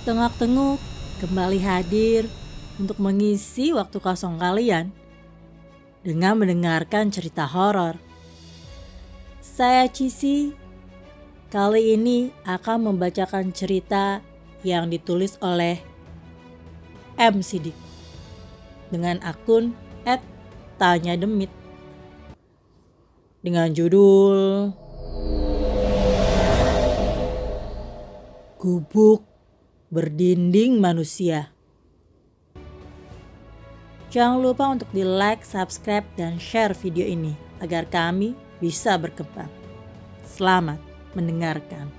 Tengok-tengok kembali hadir untuk mengisi waktu kosong kalian dengan mendengarkan cerita horor. Saya Cisi, kali ini akan membacakan cerita yang ditulis oleh M. Sidik dengan akun @tanyademit dengan judul Gubuk Berdinding Manusia. Jangan lupa untuk di like, subscribe, dan share video ini agar kami bisa berkembang. Selamat mendengarkan.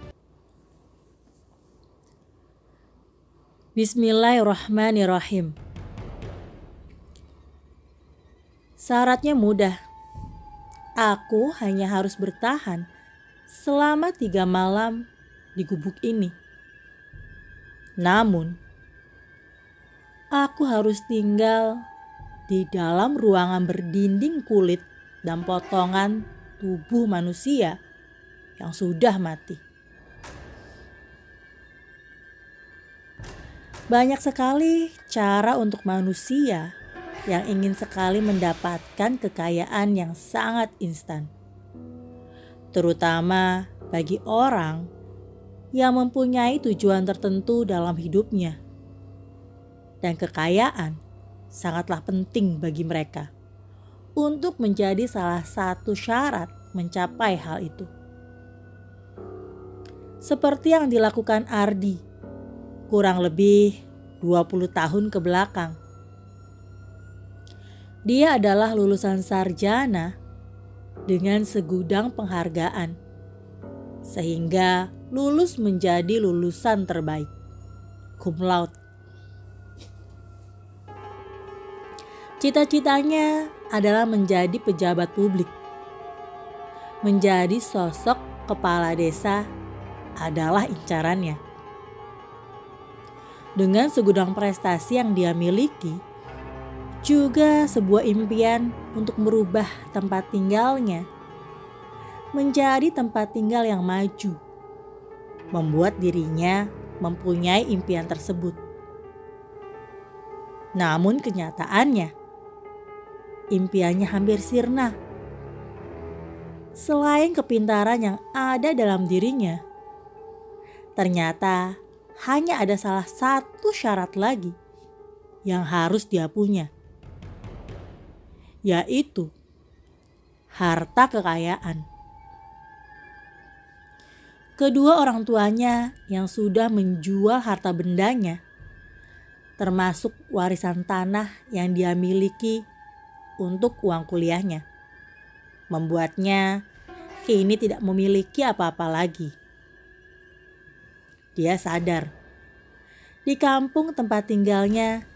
Bismillahirrahmanirrahim. Syaratnya mudah. Aku hanya harus bertahan selama 3 malam di gubuk ini. Namun, aku harus tinggal di dalam ruangan berdinding kulit dan potongan tubuh manusia yang sudah mati. Banyak sekali cara untuk manusia yang ingin sekali mendapatkan kekayaan yang sangat instan. Terutama bagi orang yang mempunyai tujuan tertentu dalam hidupnya. Dan kekayaan sangatlah penting bagi mereka untuk menjadi salah satu syarat mencapai hal itu. Seperti yang dilakukan Ardi kurang lebih 20 tahun ke belakang. Dia adalah lulusan sarjana dengan segudang penghargaan, sehingga lulus menjadi lulusan terbaik, cum laude. Cita-citanya adalah menjadi pejabat publik. Menjadi sosok kepala desa adalah incarannya. Dengan segudang prestasi yang dia miliki, juga sebuah impian untuk merubah tempat tinggalnya menjadi tempat tinggal yang maju, membuat dirinya mempunyai impian tersebut. Namun kenyataannya, impiannya hampir sirna. Selain kepintaran yang ada dalam dirinya, ternyata hanya ada salah satu syarat lagi yang harus dia punya, yaitu harta kekayaan. Kedua orang tuanya yang sudah menjual harta bendanya, termasuk warisan tanah yang dia miliki untuk uang kuliahnya, membuatnya kini tidak memiliki apa-apa lagi. Dia sadar, di kampung tempat tinggalnya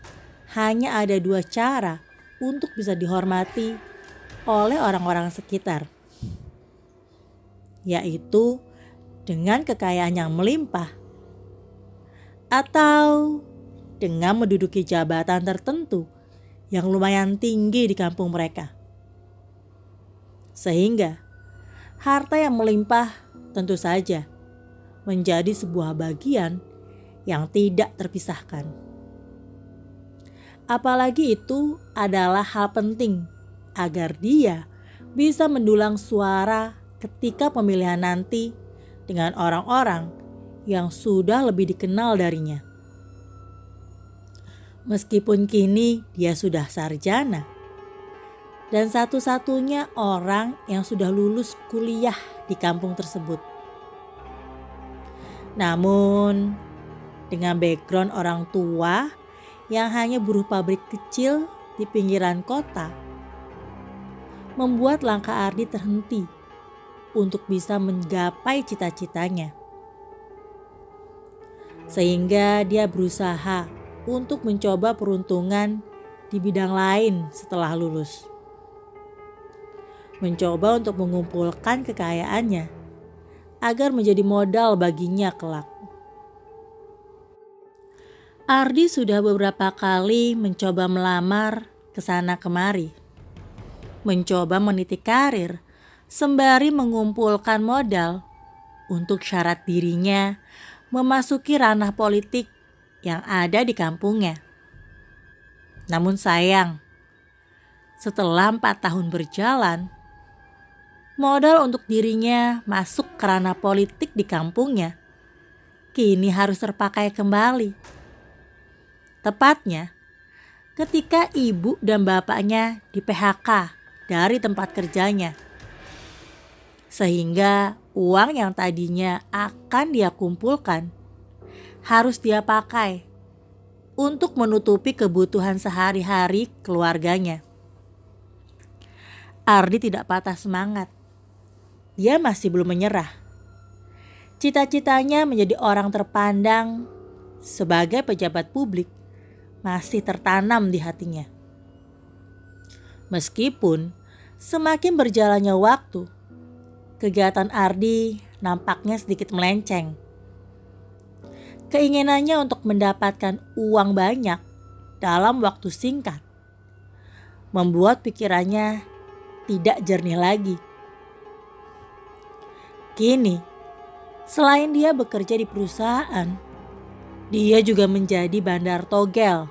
hanya ada 2 cara untuk bisa dihormati oleh orang-orang sekitar, yaitu dengan kekayaan yang melimpah atau dengan menduduki jabatan tertentu yang lumayan tinggi di kampung mereka. Sehingga harta yang melimpah tentu saja menjadi sebuah bagian yang tidak terpisahkan. Apalagi itu adalah hal penting agar dia bisa mendulang suara ketika pemilihan nanti dengan orang-orang yang sudah lebih dikenal darinya. Meskipun kini dia sudah sarjana dan satu-satunya orang yang sudah lulus kuliah di kampung tersebut. Namun dengan background orang tua yang hanya buruh pabrik kecil di pinggiran kota, membuat langkah Ardi terhenti untuk bisa menggapai cita-citanya. Sehingga dia berusaha untuk mencoba peruntungan di bidang lain setelah lulus. Mencoba untuk mengumpulkan kekayaannya agar menjadi modal baginya kelak. Ardi sudah beberapa kali mencoba melamar ke sana kemari, mencoba meniti karir sembari mengumpulkan modal untuk syarat dirinya memasuki ranah politik yang ada di kampungnya. Namun sayang, setelah 4 tahun berjalan, modal untuk dirinya masuk ke ranah politik di kampungnya kini harus terpakai kembali. Tepatnya, ketika ibu dan bapaknya di PHK dari tempat kerjanya. Sehingga uang yang tadinya akan dia kumpulkan harus dia pakai untuk menutupi kebutuhan sehari-hari keluarganya. Ardi tidak patah semangat. Dia masih belum menyerah. Cita-citanya menjadi orang terpandang sebagai pejabat publik masih tertanam di hatinya. Meskipun semakin berjalannya waktu, kegiatan Ardi nampaknya sedikit melenceng. Keinginannya untuk mendapatkan uang banyak dalam waktu singkat membuat pikirannya tidak jernih lagi. Kini, selain dia bekerja di perusahaan, dia juga menjadi bandar togel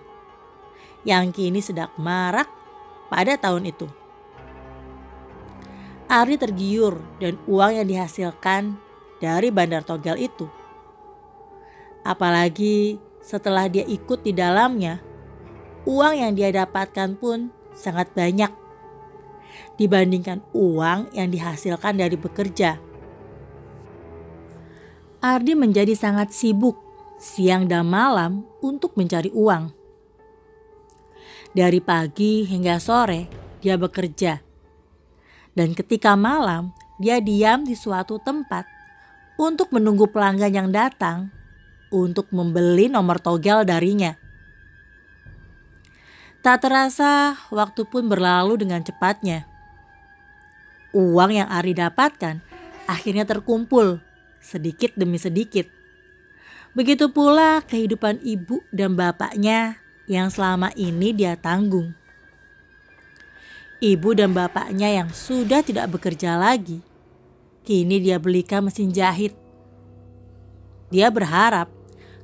yang kini sedang marak pada tahun itu. Ardi tergiur dan uang yang dihasilkan dari bandar togel itu. Apalagi setelah dia ikut di dalamnya, uang yang dia dapatkan pun sangat banyak dibandingkan uang yang dihasilkan dari bekerja. Ardi menjadi sangat sibuk siang dan malam untuk mencari uang. Dari pagi hingga sore dia bekerja. Dan ketika malam dia diam di suatu tempat untuk menunggu pelanggan yang datang untuk membeli nomor togel darinya. Tak terasa waktu pun berlalu dengan cepatnya. Uang yang Ardi dapatkan akhirnya terkumpul sedikit demi sedikit. Begitu pula kehidupan ibu dan bapaknya yang selama ini dia tanggung. Ibu dan bapaknya yang sudah tidak bekerja lagi, kini dia belikan mesin jahit. Dia berharap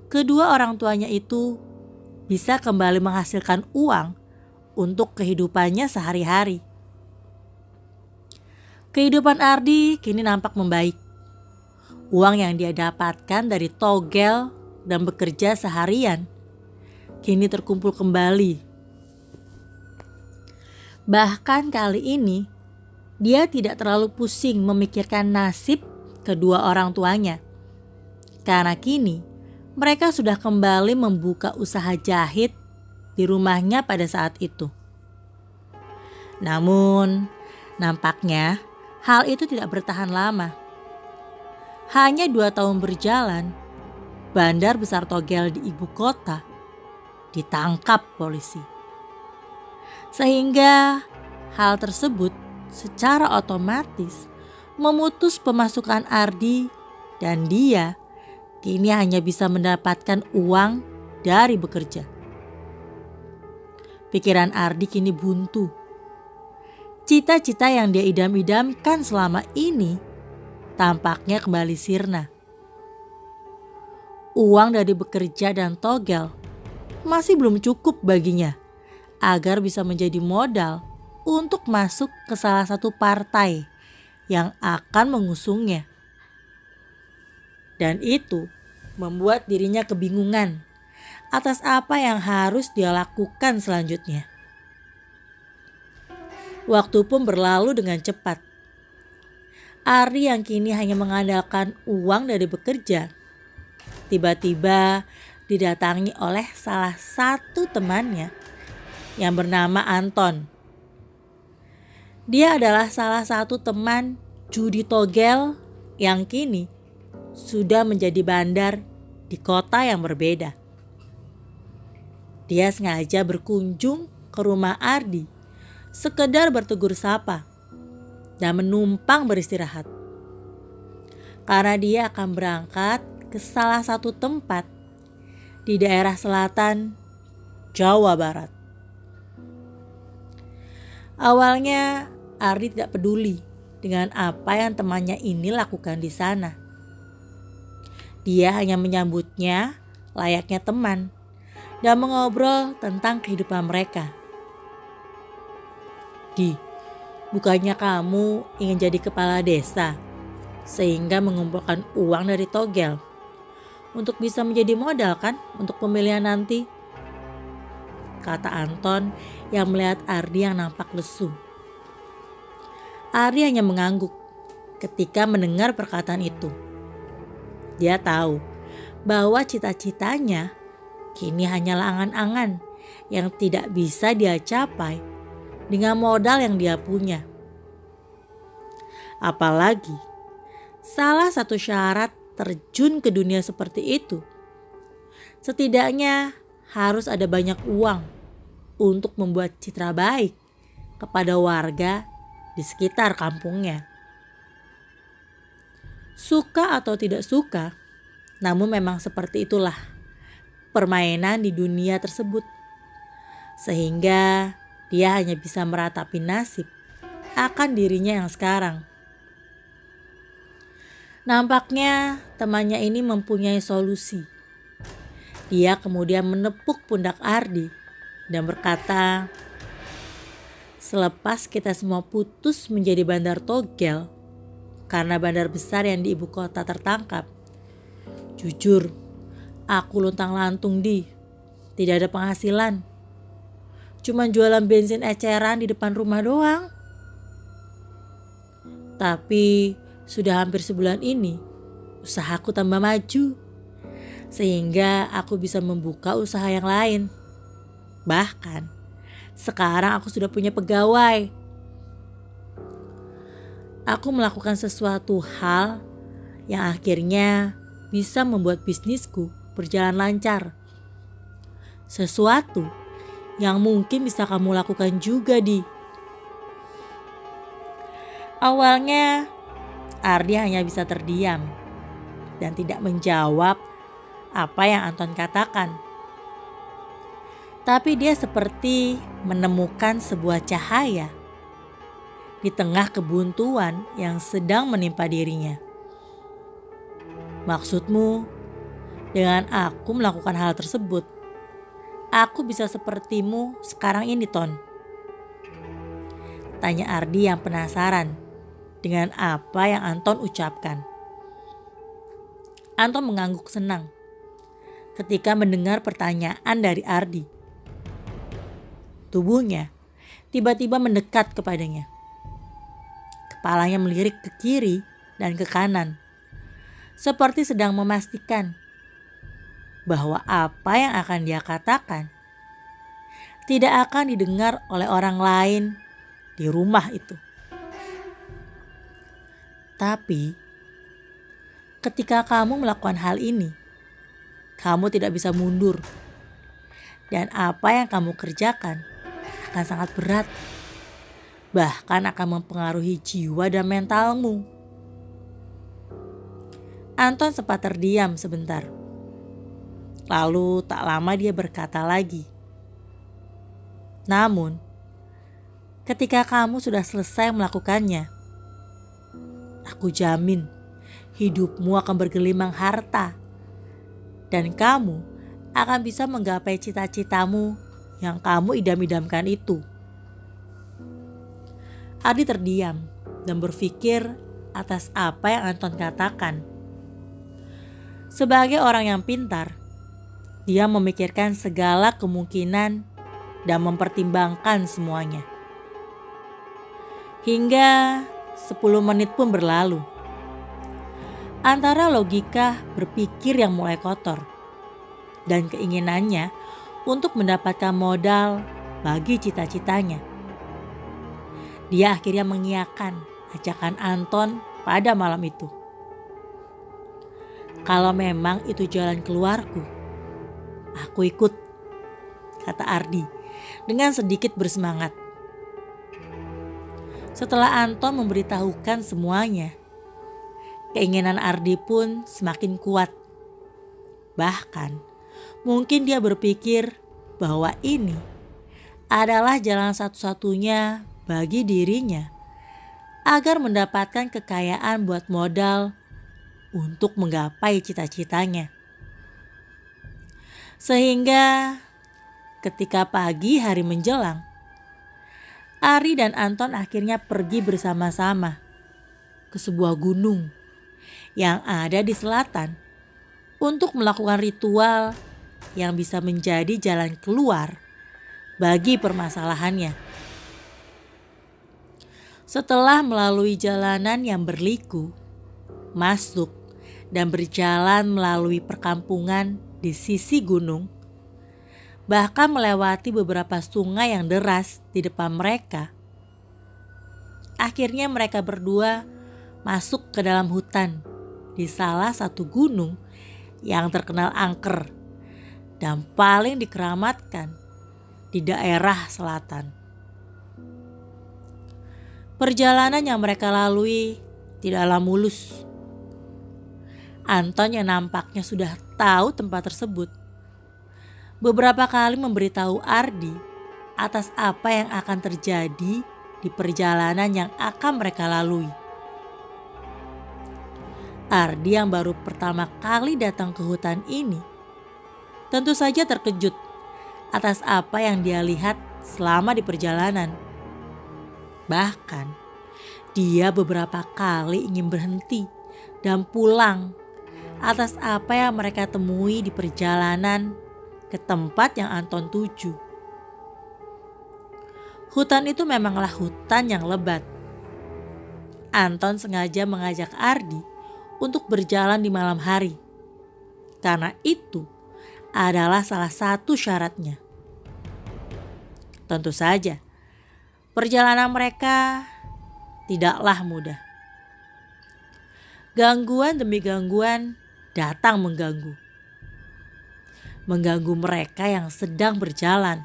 kedua orang tuanya itu bisa kembali menghasilkan uang untuk kehidupannya sehari-hari. Kehidupan Ardi kini nampak membaik. Uang yang dia dapatkan dari togel dan bekerja seharian kini terkumpul kembali. Bahkan kali ini dia tidak terlalu pusing memikirkan nasib kedua orang tuanya. Karena kini mereka sudah kembali membuka usaha jahit di rumahnya pada saat itu. Namun nampaknya hal itu tidak bertahan lama. Hanya 2 tahun berjalan, bandar besar togel di ibu kota ditangkap polisi. Sehingga hal tersebut secara otomatis memutus pemasukan Ardi dan dia kini hanya bisa mendapatkan uang dari bekerja. Pikiran Ardi kini buntu. Cita-cita yang dia idam-idamkan selama ini tampaknya kembali sirna. Uang dari bekerja dan togel masih belum cukup baginya agar bisa menjadi modal untuk masuk ke salah satu partai yang akan mengusungnya. Dan itu membuat dirinya kebingungan atas apa yang harus dia lakukan selanjutnya. Waktu pun berlalu dengan cepat. Ardi yang kini hanya mengandalkan uang dari bekerja, tiba-tiba didatangi oleh salah satu temannya yang bernama Anton. Dia adalah salah satu teman judi togel yang kini sudah menjadi bandar di kota yang berbeda. Dia sengaja berkunjung ke rumah Ardi, sekedar bertegur sapa dan menumpang beristirahat. Karena dia akan berangkat ke salah satu tempat di daerah selatan Jawa Barat. Awalnya Ardi tidak peduli dengan apa yang temannya ini lakukan di sana. Dia hanya menyambutnya layaknya teman dan mengobrol tentang kehidupan mereka. Di, bukannya kamu ingin jadi kepala desa sehingga mengumpulkan uang dari togel untuk bisa menjadi modal kan untuk pemilihan nanti? Kata Anton yang melihat Ardi yang nampak lesu. Ardi hanya mengangguk ketika mendengar perkataan itu. Dia tahu bahwa cita-citanya kini hanyalah angan-angan yang tidak bisa dia capai dengan modal yang dia punya. Apalagi salah satu syarat terjun ke dunia seperti itu, setidaknya harus ada banyak uang untuk membuat citra baik kepada warga di sekitar kampungnya. Suka atau tidak suka, namun memang seperti itulah permainan di dunia tersebut. Sehingga dia hanya bisa meratapi nasib akan dirinya yang sekarang. Nampaknya temannya ini mempunyai solusi. Dia kemudian menepuk pundak Ardi dan berkata, selepas kita semua putus menjadi bandar togel karena bandar besar yang di ibu kota tertangkap, jujur, aku luntang-lantung tidak ada penghasilan. Cuma jualan bensin eceran di depan rumah doang. Tapi sudah hampir sebulan ini usahaku tambah maju. Sehingga aku bisa membuka usaha yang lain. Bahkan sekarang aku sudah punya pegawai. Aku melakukan sesuatu hal yang akhirnya bisa membuat bisnisku berjalan lancar. Sesuatu yang mungkin bisa kamu lakukan juga, Di. Awalnya Ardi hanya bisa terdiam dan tidak menjawab apa yang Anton katakan. Tapi dia seperti menemukan sebuah cahaya di tengah kebuntuan yang sedang menimpa dirinya. Maksudmu, dengan aku melakukan hal tersebut, aku bisa sepertimu sekarang ini, Ton? Tanya Ardi yang penasaran dengan apa yang Anton ucapkan. Anton mengangguk senang ketika mendengar pertanyaan dari Ardi. Tubuhnya tiba-tiba mendekat kepadanya. Kepalanya melirik ke kiri dan ke kanan, seperti sedang memastikan bahwa apa yang akan dia katakan tidak akan didengar oleh orang lain di rumah itu. Tapi ketika kamu melakukan hal ini, kamu tidak bisa mundur. Dan apa yang kamu kerjakan akan sangat berat. Bahkan akan mempengaruhi jiwa dan mentalmu. Anton sempat terdiam sebentar. Lalu tak lama dia berkata lagi. Namun, ketika kamu sudah selesai melakukannya, aku jamin hidupmu akan bergelimang harta. Dan kamu akan bisa menggapai cita-citamu yang kamu idam-idamkan itu. Ardi terdiam dan berpikir atas apa yang Anton katakan. Sebagai orang yang pintar, dia memikirkan segala kemungkinan dan mempertimbangkan semuanya. Hingga 10 menit pun berlalu. Antara logika berpikir yang mulai kotor dan keinginannya untuk mendapatkan modal bagi cita-citanya, dia akhirnya mengiyakan ajakan Anton pada malam itu. Kalau memang itu jalan keluarku, aku ikut, kata Ardi dengan sedikit bersemangat. Setelah Anton memberitahukan semuanya, keinginan Ardi pun semakin kuat. Bahkan mungkin dia berpikir bahwa ini adalah jalan satu-satunya bagi dirinya agar mendapatkan kekayaan buat modal untuk menggapai cita-citanya. Sehingga Ketika pagi hari menjelang, Ari dan Anton akhirnya pergi bersama-sama ke sebuah gunung yang ada di selatan untuk melakukan ritual yang bisa menjadi jalan keluar bagi permasalahannya. Setelah melalui jalanan yang berliku, masuk dan berjalan melalui perkampungan di sisi gunung, bahkan melewati beberapa sungai yang deras di depan mereka. Akhirnya mereka berdua masuk ke dalam hutan di salah satu gunung yang terkenal angker dan paling dikeramatkan di daerah selatan. Perjalanan yang mereka lalui tidaklah mulus. Anton yang nampaknya sudah tahu tempat tersebut beberapa kali memberitahu Ardi atas apa yang akan terjadi di perjalanan yang akan mereka lalui. Ardi yang baru pertama kali datang ke hutan ini tentu saja terkejut atas apa yang dia lihat selama di perjalanan. Bahkan dia beberapa kali ingin berhenti dan pulang atas apa yang mereka temui di perjalanan ke tempat yang Anton tuju. Hutan itu memanglah hutan yang lebat. Anton sengaja mengajak Ardi untuk berjalan di malam hari, karena itu adalah salah satu syaratnya. Tentu saja, perjalanan mereka tidaklah mudah. Gangguan demi gangguan datang mengganggu mereka yang sedang berjalan.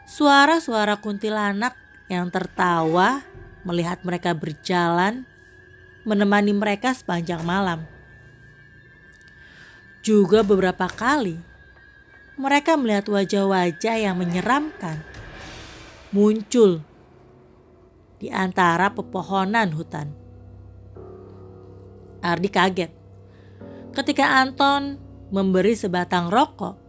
Suara-suara kuntilanak yang tertawa melihat mereka berjalan menemani mereka sepanjang malam. Juga beberapa kali mereka melihat wajah-wajah yang menyeramkan muncul di antara pepohonan hutan. Ardi kaget ketika Anton memberi sebatang rokok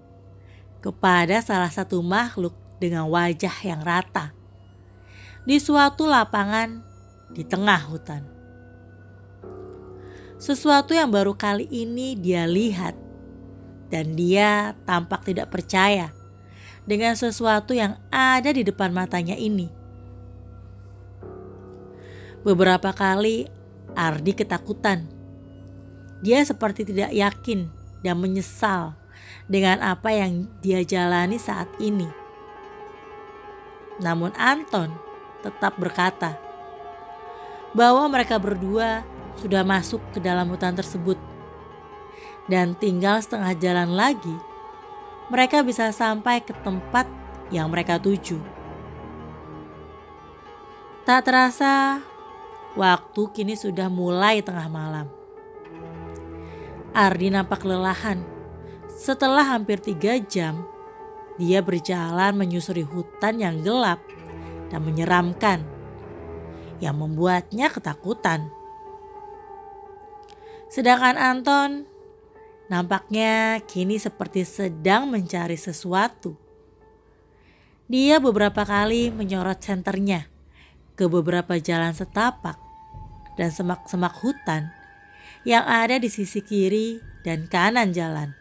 kepada salah satu makhluk dengan wajah yang rata di suatu lapangan di tengah hutan. Sesuatu yang baru kali ini dia lihat, dan dia tampak tidak percaya dengan sesuatu yang ada di depan matanya ini. Beberapa kali Ardi ketakutan. Dia seperti tidak yakin dan menyesal dengan apa yang dia jalani saat ini. Namun Anton tetap berkata bahwa mereka berdua sudah masuk ke dalam hutan tersebut dan tinggal setengah jalan lagi mereka bisa sampai ke tempat yang mereka tuju. Tak terasa waktu kini sudah mulai tengah malam. Ardi nampak kelelahan. Setelah hampir 3 jam, dia berjalan menyusuri hutan yang gelap dan menyeramkan, yang membuatnya ketakutan. Sedangkan Anton nampaknya kini seperti sedang mencari sesuatu. Dia beberapa kali menyorot senternya ke beberapa jalan setapak dan semak-semak hutan yang ada di sisi kiri dan kanan jalan.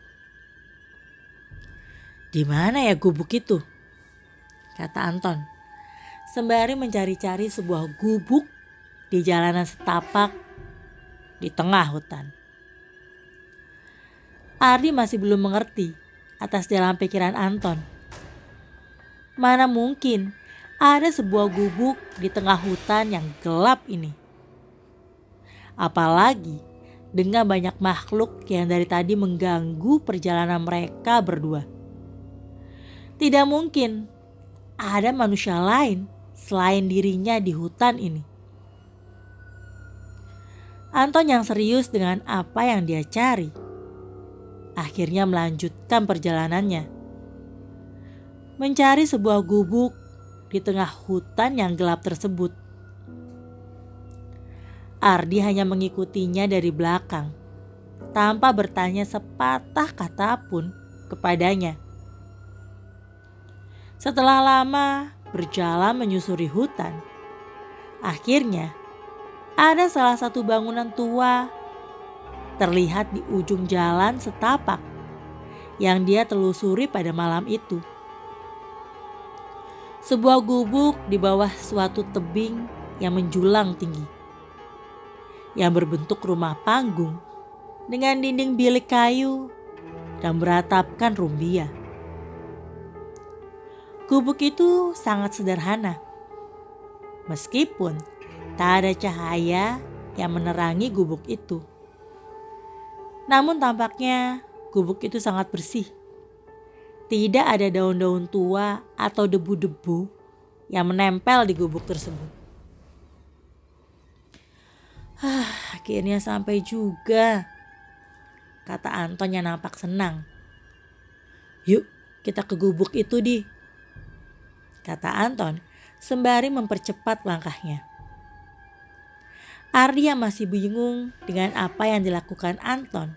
"Di mana ya gubuk itu?" kata Anton, sembari mencari-cari sebuah gubuk di jalanan setapak di tengah hutan. Ardi masih belum mengerti atas jalan pikiran Anton. Mana mungkin ada sebuah gubuk di tengah hutan yang gelap ini. Apalagi dengan banyak makhluk yang dari tadi mengganggu perjalanan mereka berdua. Tidak mungkin ada manusia lain selain dirinya di hutan ini. Anton yang serius dengan apa yang dia cari, akhirnya melanjutkan perjalanannya. Mencari sebuah gubuk di tengah hutan yang gelap tersebut. Ardi hanya mengikutinya dari belakang, tanpa bertanya sepatah kata pun kepadanya. Setelah lama berjalan menyusuri hutan, akhirnya ada salah satu bangunan tua terlihat di ujung jalan setapak yang dia telusuri pada malam itu. Sebuah gubuk di bawah suatu tebing yang menjulang tinggi, yang berbentuk rumah panggung dengan dinding bilik kayu dan beratapkan rumbia. Gubuk itu sangat sederhana, meskipun tak ada cahaya yang menerangi gubuk itu. Namun tampaknya gubuk itu sangat bersih. Tidak ada daun-daun tua atau debu-debu yang menempel di gubuk tersebut. Akhirnya sampai juga, kata Anton yang nampak senang. Yuk kita ke gubuk itu, Di, kata Anton sembari mempercepat langkahnya. Ardi yang masih bingung dengan apa yang dilakukan Anton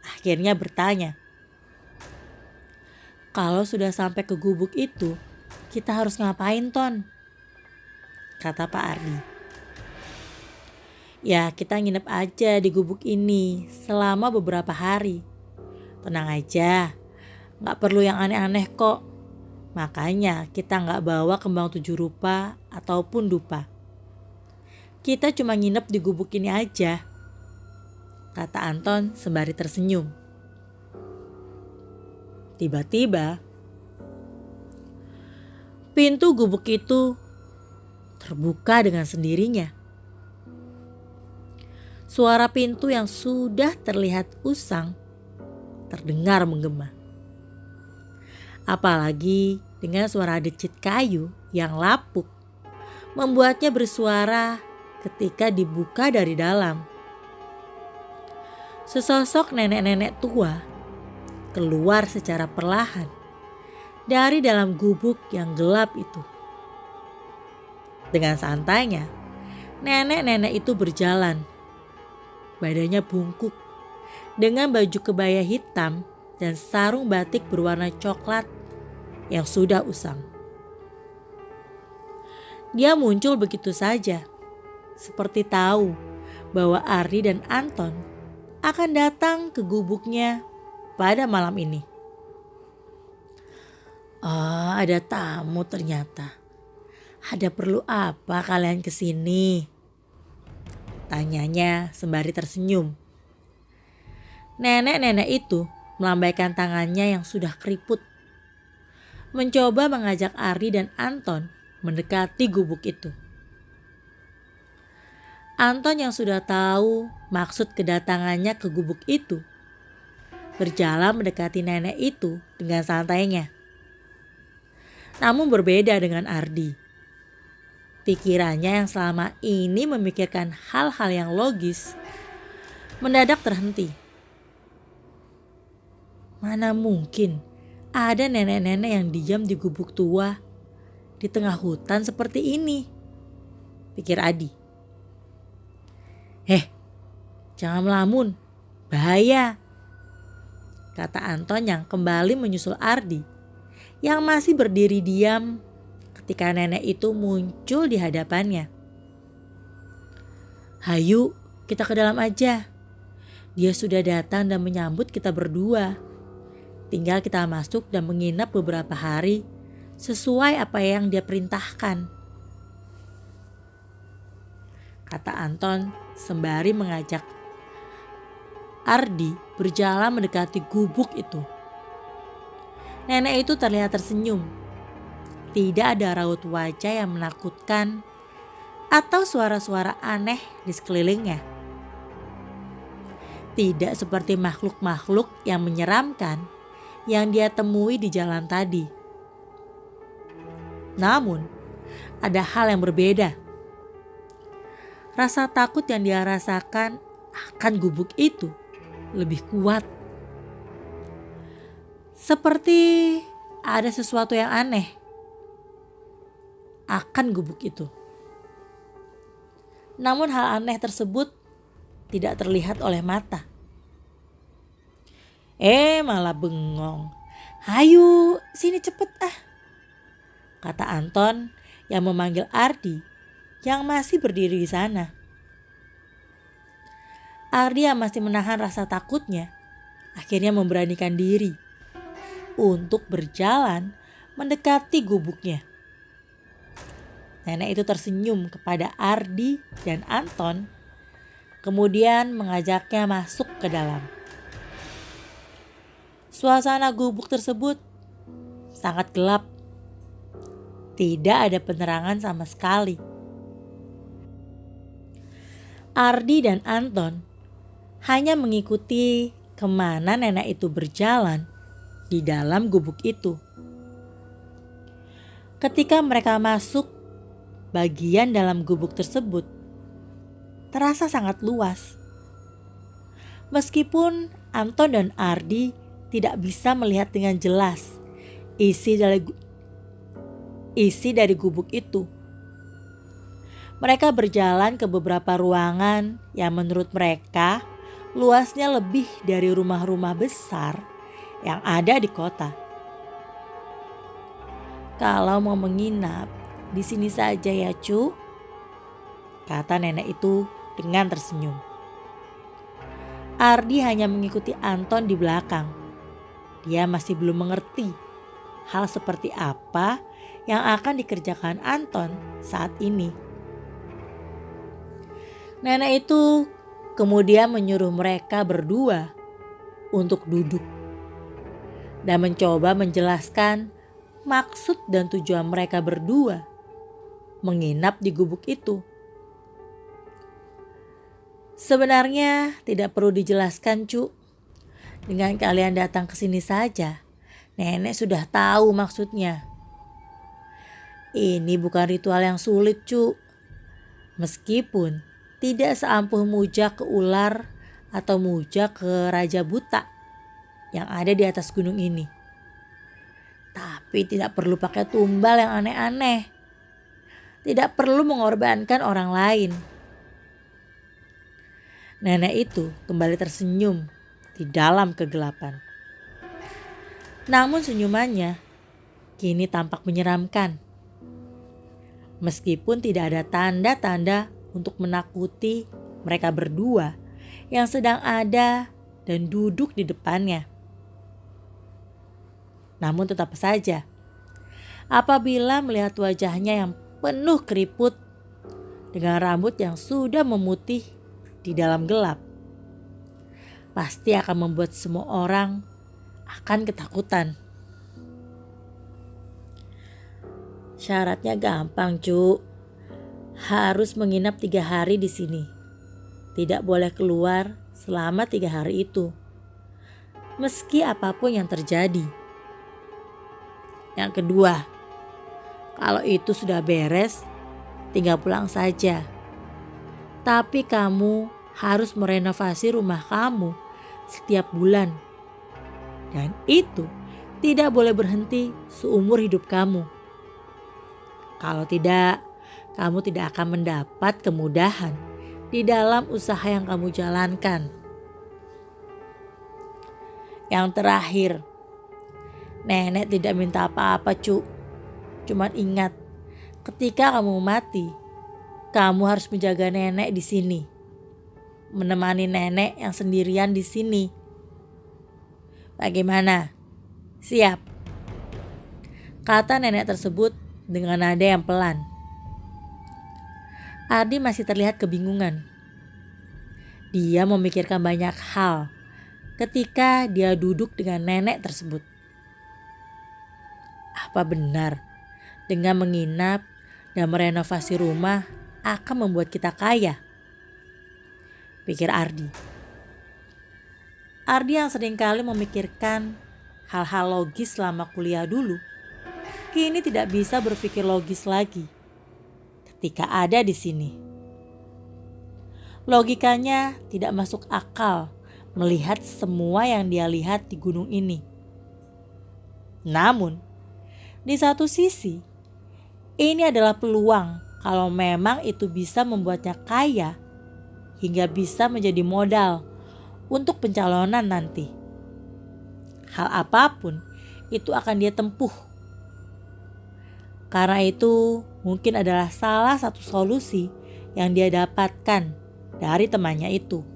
akhirnya bertanya, kalau sudah sampai ke gubuk itu, kita harus ngapain, Ton? Kata Pak Ardi. Ya, kita nginep aja di gubuk ini selama beberapa hari. Tenang aja, gak perlu yang aneh-aneh kok. Makanya kita gak bawa kembang 7 rupa ataupun dupa. Kita cuma nginep di gubuk ini aja, kata Anton sembari tersenyum. Tiba-tiba pintu gubuk itu terbuka dengan sendirinya. Suara pintu yang sudah terlihat usang terdengar menggema. Apalagi dengan suara decit kayu yang lapuk membuatnya bersuara ketika dibuka dari dalam. Sesosok nenek-nenek tua keluar secara perlahan dari dalam gubuk yang gelap itu. Dengan santainya, nenek-nenek itu berjalan. Badannya bungkuk dengan baju kebaya hitam dan sarung batik berwarna coklat yang sudah usang. Dia muncul begitu saja, seperti tahu bahwa Ardi dan Anton akan datang ke gubuknya pada malam ini. Oh, ada tamu ternyata. Ada perlu apa kalian kesini? Tanyanya sembari tersenyum. Nenek-nenek itu melambaikan tangannya yang sudah keriput, mencoba mengajak Ardi dan Anton mendekati gubuk itu. Anton yang sudah tahu maksud kedatangannya ke gubuk itu berjalan mendekati nenek itu dengan santainya. Namun berbeda dengan Ardi. Pikirannya yang selama ini memikirkan hal-hal yang logis mendadak terhenti. Mana mungkin ada nenek-nenek yang diam di gubuk tua di tengah hutan seperti ini, pikir Adi. Jangan melamun, bahaya, kata Anton yang kembali menyusul Ardi yang masih berdiri diam ketika nenek itu muncul di hadapannya. Hayu, kita ke dalam aja. Dia sudah datang dan menyambut kita berdua. Tinggal kita masuk dan menginap beberapa hari sesuai apa yang dia perintahkan, kata Anton sembari mengajak Ardi berjalan mendekati gubuk itu. Nenek itu terlihat tersenyum. Tidak ada raut wajah yang menakutkan atau suara-suara aneh di sekelilingnya. Tidak seperti makhluk-makhluk yang menyeramkan yang dia temui di jalan tadi. Namun, ada hal yang berbeda. Rasa takut yang dia rasakan akan gubuk itu lebih kuat. Seperti ada sesuatu yang aneh akan gubuk itu. Namun hal aneh tersebut tidak terlihat oleh mata. Malah bengong. Hayu, sini cepet ah. kata Anton yang memanggil Ardi yang masih berdiri di sana. Ardi yang masih menahan rasa takutnya akhirnya memberanikan diri untuk berjalan mendekati gubuknya. Nenek itu tersenyum kepada Ardi dan Anton, kemudian mengajaknya masuk ke dalam. Suasana gubuk tersebut sangat gelap. Tidak ada penerangan sama sekali. Ardi dan Anton hanya mengikuti kemana nenek itu berjalan di dalam gubuk itu. Ketika mereka masuk bagian dalam gubuk tersebut, terasa sangat luas. Meskipun Anton dan Ardi tidak bisa melihat dengan jelas isi dari gubuk itu. Mereka berjalan ke beberapa ruangan yang menurut mereka luasnya lebih dari rumah-rumah besar yang ada di kota. Kalau mau menginap, di sini saja ya cu, kata nenek itu dengan tersenyum. Ardi hanya mengikuti Anton di belakang. Dia masih belum mengerti hal seperti apa yang akan dikerjakan Anton saat ini. Nenek itu kemudian menyuruh mereka berdua untuk duduk dan mencoba menjelaskan maksud dan tujuan mereka berdua menginap di gubuk itu. Sebenarnya tidak perlu dijelaskan cu. Dengan kalian datang ke sini saja, nenek sudah tahu maksudnya. Ini bukan ritual yang sulit cu. Meskipun tidak seampuh muja ke ular atau muja ke Raja Buta yang ada di atas gunung ini. Tapi tidak perlu pakai tumbal yang aneh-aneh. Tidak perlu mengorbankan orang lain. Nenek itu kembali tersenyum di dalam kegelapan. Namun senyumannya kini tampak menyeramkan. Meskipun tidak ada tanda-tanda untuk menakuti mereka berdua yang sedang ada dan duduk di depannya. Namun tetap saja, apabila melihat wajahnya yang penuh keriput dengan rambut yang sudah memutih di dalam gelap, pasti akan membuat semua orang akan ketakutan. Syaratnya gampang cu, harus menginap 3 hari di sini. Tidak boleh keluar selama 3 hari itu, meski apapun yang terjadi. Yang kedua, kalau itu sudah beres, tinggal pulang saja. Tapi kamu harus merenovasi rumah kamu setiap bulan. Dan itu tidak boleh berhenti seumur hidup kamu. Kalau tidak, kamu tidak akan mendapat kemudahan di dalam usaha yang kamu jalankan. Yang terakhir, nenek tidak minta apa-apa cu. Cuman ingat, ketika kamu mati, kamu harus menjaga nenek di sini. Menemani nenek yang sendirian di sini. Bagaimana? Siap? Kata nenek tersebut dengan nada yang pelan. Ardi masih terlihat kebingungan. Dia memikirkan banyak hal ketika dia duduk dengan nenek tersebut. Apa benar dengan menginap dan merenovasi rumah akan membuat kita kaya? Pikir Ardi. Ardi yang seringkali memikirkan hal-hal logis selama kuliah dulu, kini tidak bisa berpikir logis lagi ketika ada di sini. Logikanya tidak masuk akal melihat semua yang dia lihat di gunung ini. Namun, di satu sisi, ini adalah peluang kalau memang itu bisa membuatnya kaya hingga bisa menjadi modal untuk pencalonan nanti. Hal apapun itu akan dia tempuh. Karena itu mungkin adalah salah satu solusi yang dia dapatkan dari temannya itu.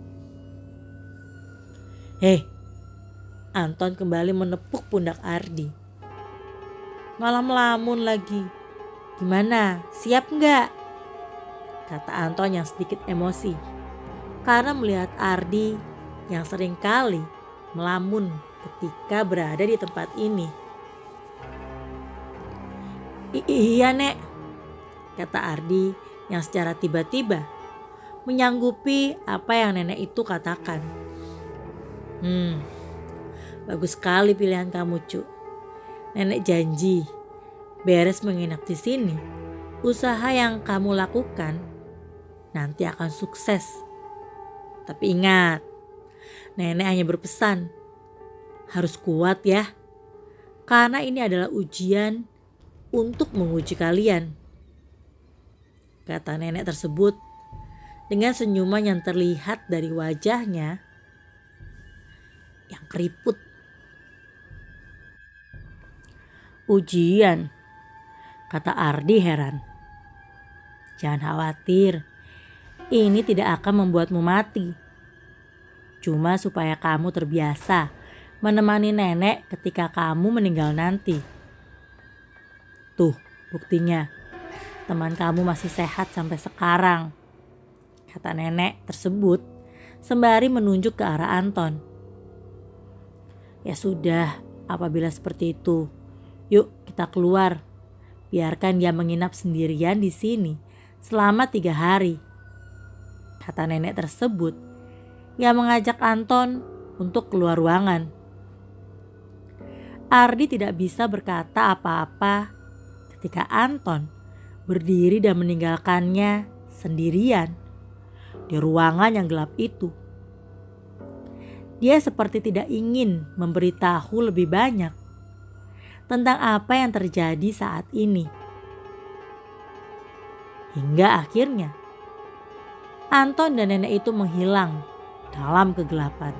Hei, Anton kembali menepuk pundak Ardi. Malah melamun lagi. Gimana, siap nggak? Kata Anton yang sedikit emosi. Karena melihat Ardi yang seringkali melamun ketika berada di tempat ini. Iya Nek, kata Ardi yang secara tiba-tiba menyanggupi apa yang nenek itu katakan. Bagus sekali pilihan kamu, Cuk. Nenek janji, beres menginap di sini, usaha yang kamu lakukan nanti akan sukses. Tapi ingat, nenek hanya berpesan, harus kuat ya. Karena ini adalah ujian untuk menguji kalian. Kata nenek tersebut dengan senyuman yang terlihat dari wajahnya yang keriput. Ujian, kata Ardi heran. Jangan khawatir, ini tidak akan membuatmu mati. Cuma supaya kamu terbiasa menemani nenek ketika kamu meninggal nanti. Tuh buktinya, teman kamu masih sehat sampai sekarang, kata nenek tersebut sembari menunjuk ke arah Anton. Ya sudah, apabila seperti itu, yuk kita keluar. Biarkan dia menginap sendirian di sini selama 3 hari, kata nenek tersebut yang mengajak Anton untuk keluar ruangan. Ardi tidak bisa berkata apa-apa ketika Anton berdiri dan meninggalkannya sendirian di ruangan yang gelap itu. Dia seperti tidak ingin memberitahu lebih banyak tentang apa yang terjadi saat ini. Hingga akhirnya Anton dan nenek itu menghilang dalam kegelapan.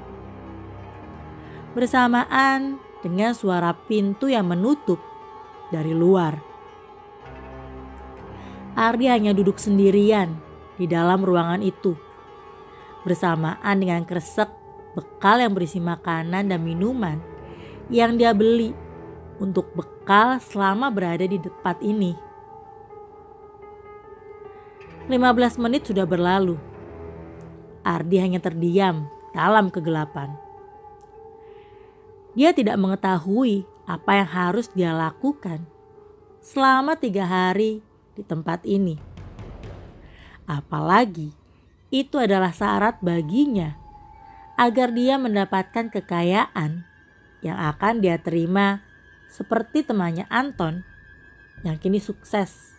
Bersamaan dengan suara pintu yang menutup dari luar. Ardi hanya duduk sendirian di dalam ruangan itu, bersamaan dengan kresek bekal yang berisi makanan dan minuman yang dia beli untuk bekal selama berada di tempat ini. 15 menit sudah berlalu. Ardi hanya terdiam dalam kegelapan. Dia tidak mengetahui apa yang harus dia lakukan selama 3 hari di tempat ini. Apalagi itu adalah syarat baginya agar dia mendapatkan kekayaan yang akan dia terima seperti temannya Anton yang kini sukses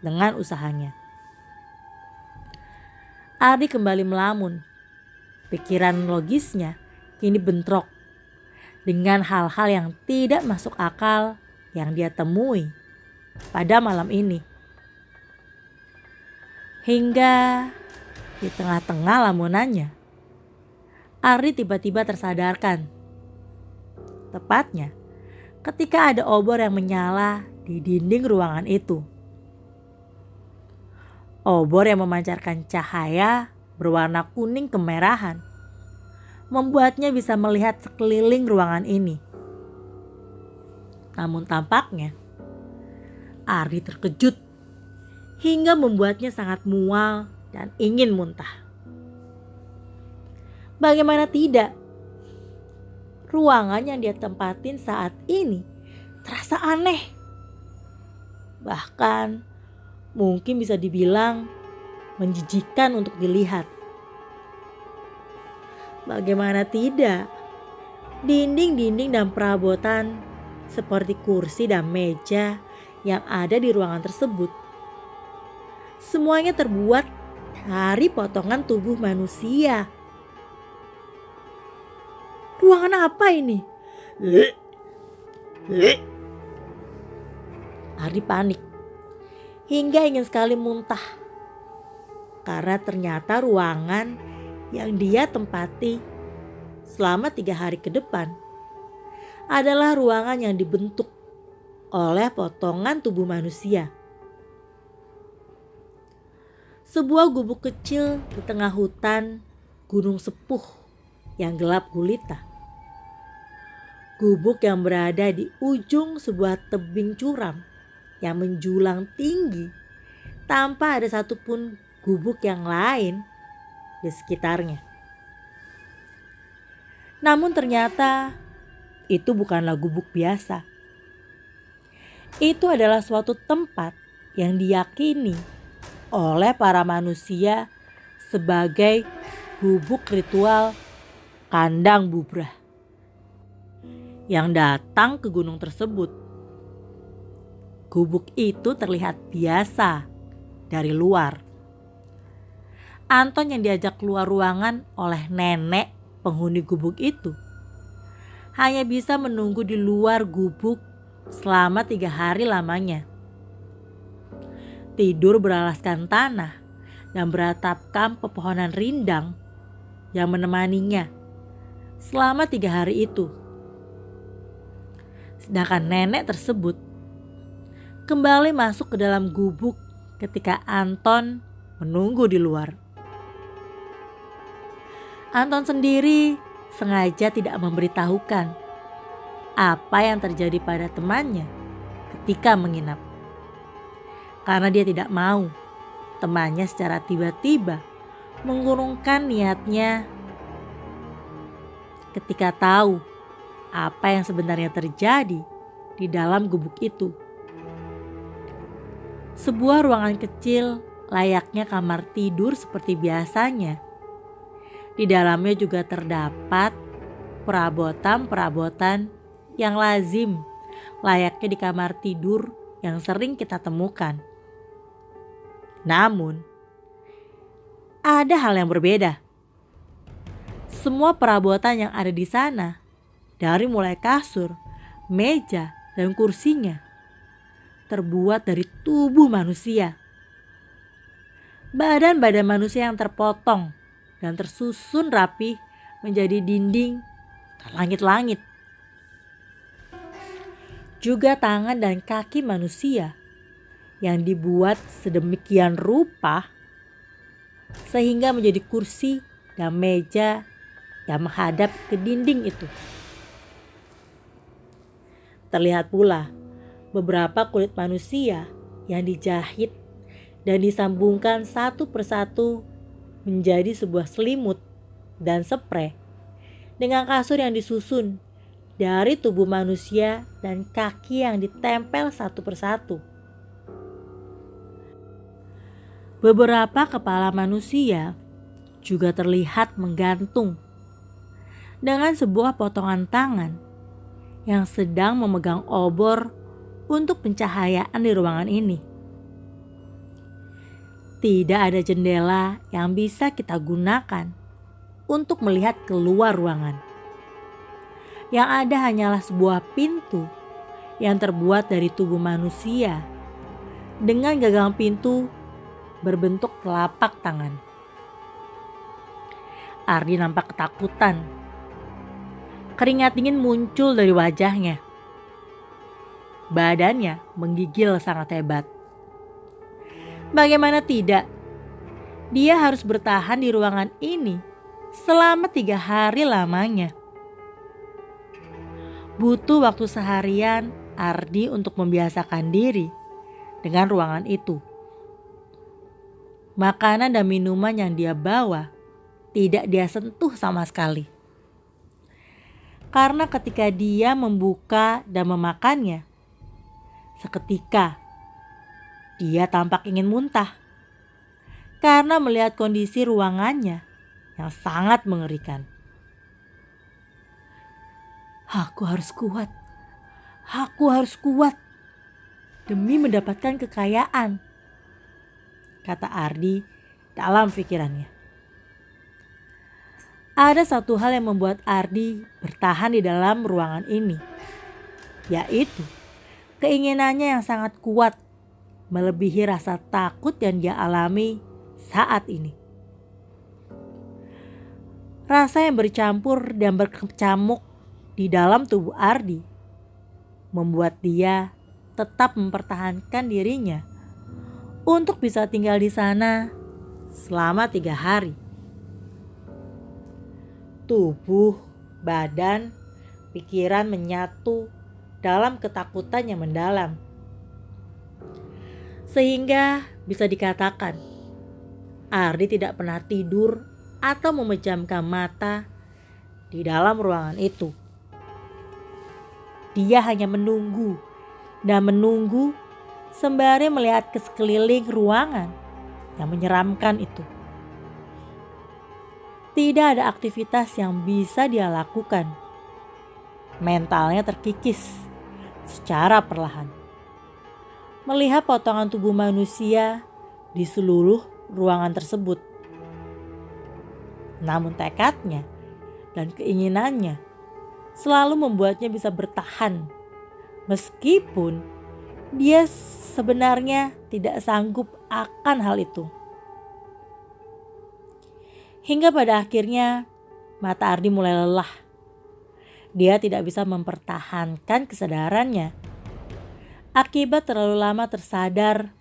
dengan usahanya. Ardi kembali melamun. Pikiran logisnya kini bentrok dengan hal-hal yang tidak masuk akal yang dia temui pada malam ini. Hingga di tengah-tengah lamunannya, Ardi tiba-tiba tersadarkan. Tepatnya ketika ada obor yang menyala di dinding ruangan itu. Obor yang memancarkan cahaya berwarna kuning kemerahan membuatnya bisa melihat sekeliling ruangan ini. Namun tampaknya Ardi terkejut hingga membuatnya sangat mual dan ingin muntah. Bagaimana tidak? Ruangan yang dia tempatin saat ini terasa aneh. Bahkan mungkin bisa dibilang menjijikkan untuk dilihat. Bagaimana tidak? Dinding-dinding dan perabotan seperti kursi dan meja yang ada di ruangan tersebut, semuanya terbuat dari potongan tubuh manusia. Ruangan apa ini? Ardi panik hingga ingin sekali muntah. Karena ternyata ruangan yang dia tempati selama 3 hari ke depan adalah ruangan yang dibentuk oleh potongan tubuh manusia. Sebuah gubuk kecil di tengah hutan gunung sepuh yang gelap gulita. Gubuk yang berada di ujung sebuah tebing curam yang menjulang tinggi tanpa ada satupun gubuk yang lain di sekitarnya. Namun ternyata itu bukanlah gubuk biasa. Itu adalah suatu tempat yang diyakini oleh para manusia sebagai gubuk ritual kandang bubrah yang datang ke gunung tersebut. Gubuk itu terlihat biasa dari luar. Anton yang diajak keluar ruangan oleh nenek penghuni gubuk itu hanya bisa menunggu di luar gubuk selama 3 hari lamanya. Tidur beralaskan tanah dan beratapkan pepohonan rindang yang menemaninya selama 3 hari itu. Sedangkan nenek tersebut kembali masuk ke dalam gubuk ketika Anton menunggu di luar. Anton sendiri sengaja tidak memberitahukan apa yang terjadi pada temannya ketika menginap. Karena dia tidak mau temannya secara tiba-tiba mengurungkan niatnya ketika tahu apa yang sebenarnya terjadi di dalam gubuk itu. Sebuah ruangan kecil layaknya kamar tidur seperti biasanya. Di dalamnya juga terdapat perabotan-perabotan yang lazim layaknya di kamar tidur yang sering kita temukan. Namun, ada hal yang berbeda. Semua perabotan yang ada di sana, dari mulai kasur, meja, dan kursinya, terbuat dari tubuh manusia. Badan-badan manusia yang terpotong dan tersusun rapi menjadi dinding langit-langit. Juga tangan dan kaki manusia yang dibuat sedemikian rupa sehingga menjadi kursi dan meja yang menghadap ke dinding itu. Terlihat pula beberapa kulit manusia yang dijahit dan disambungkan satu persatu menjadi sebuah selimut dan spray dengan kasur yang disusun dari tubuh manusia dan kaki yang ditempel satu persatu. Beberapa kepala manusia juga terlihat menggantung dengan sebuah potongan tangan yang sedang memegang obor untuk pencahayaan di ruangan ini. Tidak ada jendela yang bisa kita gunakan untuk melihat keluar ruangan. Yang ada hanyalah sebuah pintu yang terbuat dari tubuh manusia dengan gagang pintu berbentuk telapak tangan. Ardi nampak ketakutan. Keringat dingin muncul dari wajahnya. Badannya menggigil sangat hebat. Bagaimana tidak? Dia harus bertahan di ruangan ini selama 3 hari lamanya. Butuh waktu seharian Ardi untuk membiasakan diri dengan ruangan itu. Makanan dan minuman yang dia bawa tidak dia sentuh sama sekali. Karena ketika dia membuka dan memakannya, seketika dia tampak ingin muntah. Karena melihat kondisi ruangannya yang sangat mengerikan. Aku harus kuat. Aku harus kuat demi mendapatkan kekayaan, kata Ardi dalam pikirannya. Ada satu hal yang membuat Ardi bertahan di dalam ruangan ini, yaitu keinginannya yang sangat kuat melebihi rasa takut yang dia alami saat ini. Rasa yang bercampur dan berkecamuk di dalam tubuh Ardi membuat dia tetap mempertahankan dirinya untuk bisa tinggal di sana selama 3 hari. Tubuh, badan, pikiran menyatu dalam ketakutan yang mendalam. Sehingga bisa dikatakan, Ardi tidak pernah tidur atau memejamkan mata di dalam ruangan itu. Dia hanya menunggu dan menunggu sembari melihat ke sekeliling ruangan yang menyeramkan itu. Tidak ada aktivitas yang bisa dia lakukan. Mentalnya terkikis secara perlahan. Melihat potongan tubuh manusia di seluruh ruangan tersebut. Namun tekadnya dan keinginannya selalu membuatnya bisa bertahan. Meskipun dia sebenarnya tidak sanggup akan hal itu. Hingga pada akhirnya mata Ardi mulai lelah. Dia tidak bisa mempertahankan kesadarannya akibat terlalu lama tersadar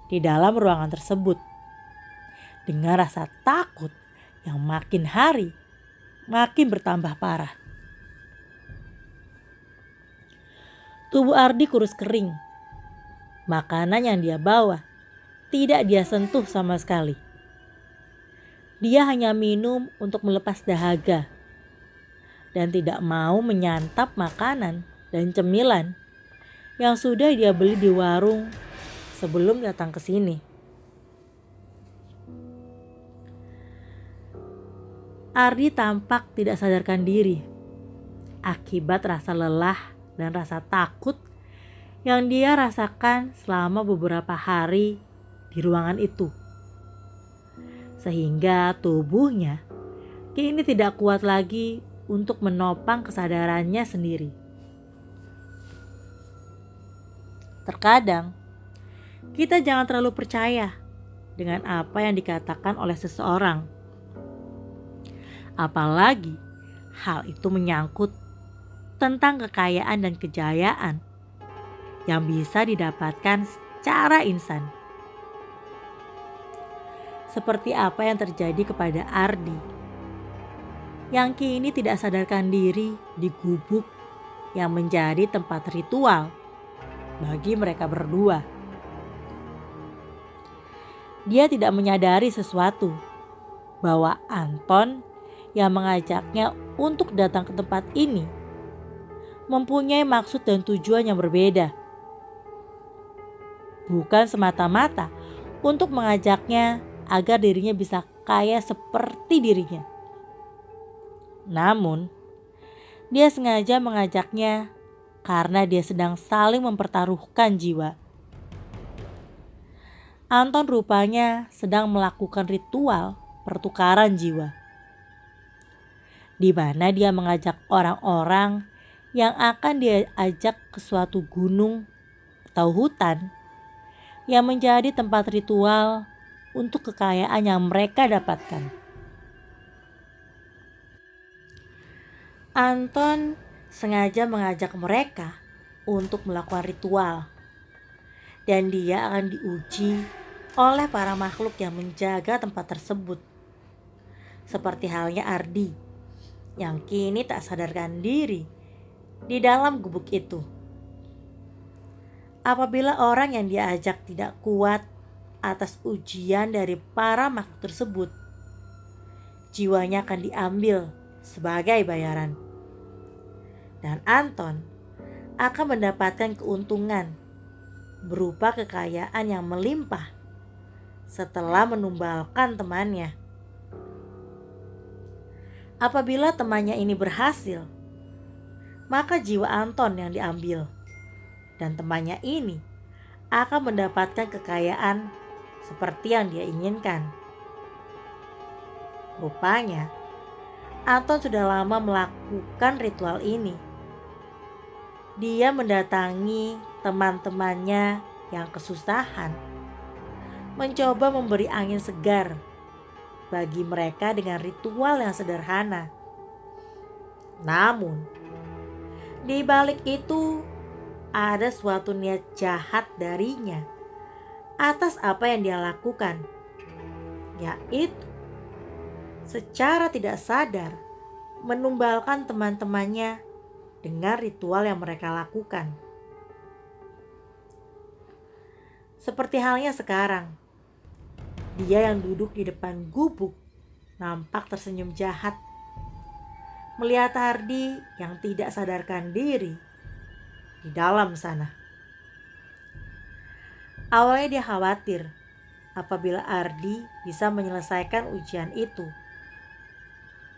di dalam ruangan tersebut. Dengan rasa takut yang makin hari makin bertambah parah. Tubuh Ardi kurus kering. Makanan yang dia bawa tidak dia sentuh sama sekali. Dia hanya minum untuk melepas dahaga dan tidak mau menyantap makanan dan cemilan yang sudah dia beli di warung sebelum datang ke sini. Ardi tampak tidak sadarkan diri akibat rasa lelah dan rasa takut yang dia rasakan selama beberapa hari di ruangan itu. Sehingga tubuhnya kini tidak kuat lagi untuk menopang kesadarannya sendiri. Terkadang, kita jangan terlalu percaya dengan apa yang dikatakan oleh seseorang. Apalagi hal itu menyangkut tentang kekayaan dan kejayaan yang bisa didapatkan secara instan. Seperti apa yang terjadi kepada Ardi, yang kini tidak sadarkan diri di gubuk yang menjadi tempat ritual bagi mereka berdua. Dia tidak menyadari sesuatu, bahwa Anton yang mengajaknya untuk datang ke tempat ini mempunyai maksud dan tujuan yang berbeda. Bukan semata-mata untuk mengajaknya agar dirinya bisa kaya seperti dirinya. Namun, dia sengaja mengajaknya karena dia sedang saling mempertaruhkan jiwa. Anton rupanya sedang melakukan ritual pertukaran jiwa, di mana dia mengajak orang-orang yang akan dia ajak ke suatu gunung atau hutan yang menjadi tempat ritual untuk kekayaan yang mereka dapatkan. Anton sengaja mengajak mereka untuk melakukan ritual, dan dia akan diuji oleh para makhluk yang menjaga tempat tersebut. Seperti halnya Ardi yang kini tak sadarkan diri di dalam gubuk itu. Apabila orang yang dia ajak tidak kuat atas ujian dari para makhluk tersebut, jiwanya akan diambil sebagai bayaran. Dan Anton akan mendapatkan keuntungan berupa kekayaan yang melimpah setelah menumbalkan temannya. Apabila temannya ini berhasil, maka jiwa Anton yang diambil, dan temannya ini akan mendapatkan kekayaan seperti yang dia inginkan. Rupanya, Anton sudah lama melakukan ritual ini. Dia mendatangi teman-temannya yang kesusahan, mencoba memberi angin segar bagi mereka dengan ritual yang sederhana. Namun, di balik itu ada suatu niat jahat darinya atas apa yang dia lakukan, yaitu secara tidak sadar menumbalkan teman-temannya dengan ritual yang mereka lakukan. Seperti halnya sekarang, dia yang duduk di depan gubuk nampak tersenyum jahat melihat Ardi yang tidak sadarkan diri di dalam sana. Awalnya dia khawatir apabila Ardi bisa menyelesaikan ujian itu,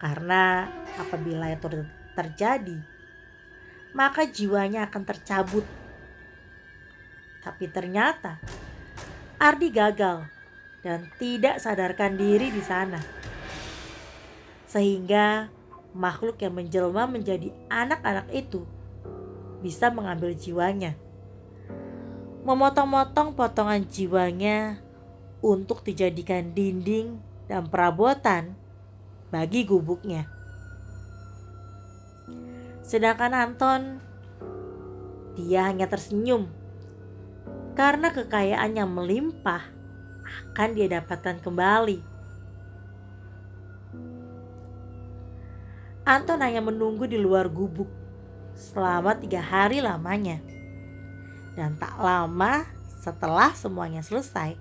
karena apabila itu terjadi, maka jiwanya akan tercabut. Tapi ternyata Ardi gagal dan tidak sadarkan diri di sana, sehingga makhluk yang menjelma menjadi anak-anak itu bisa mengambil jiwanya, memotong-motong potongan jiwanya untuk dijadikan dinding dan perabotan bagi gubuknya. Sedangkan Anton, dia hanya tersenyum karena kekayaan yang melimpah akan dia dapatkan kembali. Anton hanya menunggu di luar gubuk selama 3 hari lamanya. Dan tak lama setelah semuanya selesai,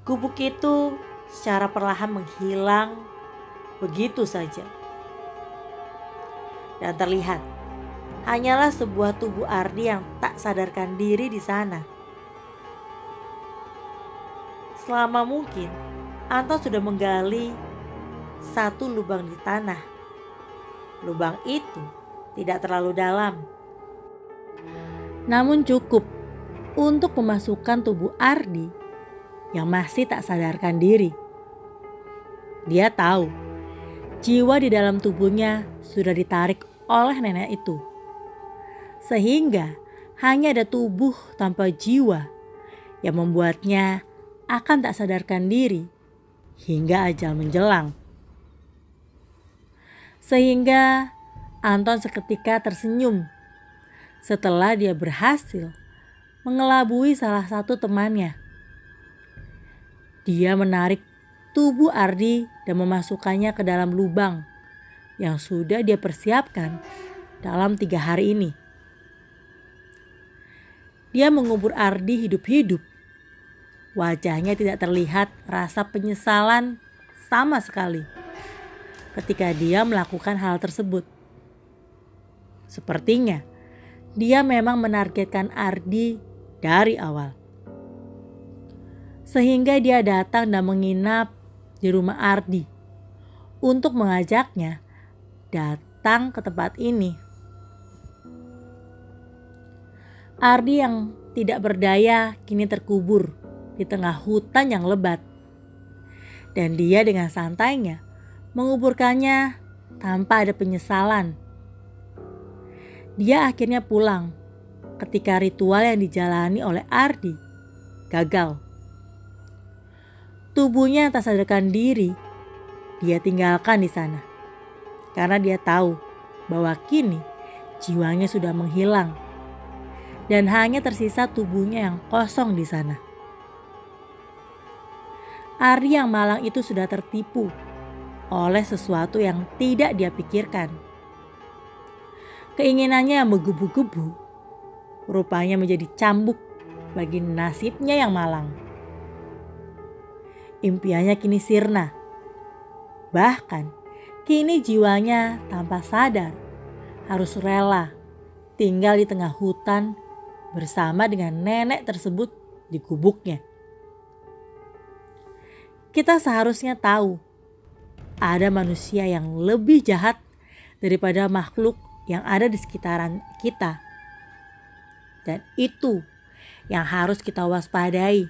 gubuk itu secara perlahan menghilang begitu saja. Dan terlihat hanyalah sebuah tubuh Ardi yang tak sadarkan diri di sana. Selama mungkin Anton sudah menggali satu lubang di tanah. Lubang itu tidak terlalu dalam, namun cukup untuk memasukkan tubuh Ardi yang masih tak sadarkan diri. Dia tahu jiwa di dalam tubuhnya sudah ditarik oleh nenek itu, sehingga hanya ada tubuh tanpa jiwa yang membuatnya akan tak sadarkan diri hingga ajal menjelang. Sehingga Anton seketika tersenyum setelah dia berhasil mengelabui salah satu temannya. Dia menarik tubuh Ardi dan memasukkannya ke dalam lubang yang sudah dia persiapkan dalam 3 hari ini. Dia mengubur Ardi hidup-hidup. Wajahnya tidak terlihat rasa penyesalan sama sekali ketika dia melakukan hal tersebut. Sepertinya dia memang menargetkan Ardi dari awal. Sehingga dia datang dan menginap di rumah Ardi untuk mengajaknya datang ke tempat ini. Ardi yang tidak berdaya kini terkubur di tengah hutan yang lebat. Dan dia dengan santainya menguburkannya tanpa ada penyesalan. Dia akhirnya pulang ketika ritual yang dijalani oleh Ardi gagal. Tubuhnya yang tak sadarkan diri, dia tinggalkan di sana. Karena dia tahu bahwa kini jiwanya sudah menghilang dan hanya tersisa tubuhnya yang kosong di sana. Ardi yang malang itu sudah tertipu oleh sesuatu yang tidak dia pikirkan. Keinginannya yang menggebu-gebu rupanya menjadi cambuk bagi nasibnya yang malang. Impiannya kini sirna. Bahkan kini jiwanya tanpa sadar harus rela tinggal di tengah hutan bersama dengan nenek tersebut di gubuknya. Kita seharusnya tahu ada manusia yang lebih jahat daripada makhluk yang ada di sekitaran kita. Dan itu yang harus kita waspadai.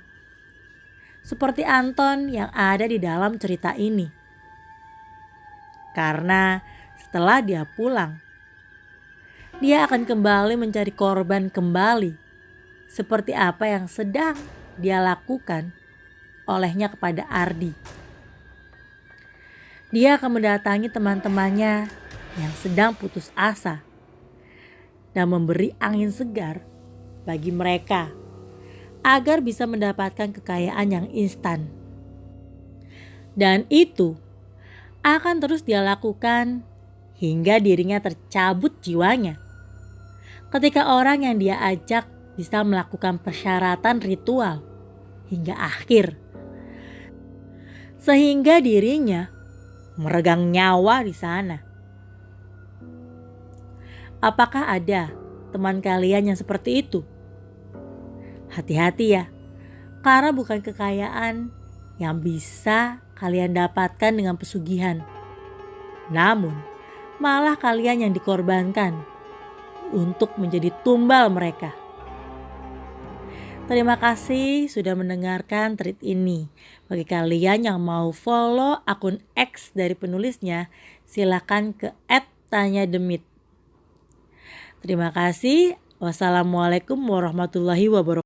Seperti Anton yang ada di dalam cerita ini. Karena setelah dia pulang, dia akan kembali mencari korban kembali. Seperti apa yang sedang dia lakukan olehnya kepada Ardi. Dia akan mendatangi teman-temannya yang sedang putus asa dan memberi angin segar bagi mereka agar bisa mendapatkan kekayaan yang instan. Dan itu akan terus dia lakukan hingga dirinya tercabut jiwanya. Ketika orang yang dia ajak bisa melakukan persyaratan ritual hingga akhir, sehingga dirinya meregang nyawa di sana. Apakah ada teman kalian yang seperti itu? Hati-hati ya, karena bukan kekayaan yang bisa kalian dapatkan dengan pesugihan. Namun, malah kalian yang dikorbankan untuk menjadi tumbal mereka. Terima kasih sudah mendengarkan thread ini. Bagi kalian yang mau follow akun X dari penulisnya, silakan ke @tanyademit. Terima kasih. Wassalamualaikum warahmatullahi wabarakatuh.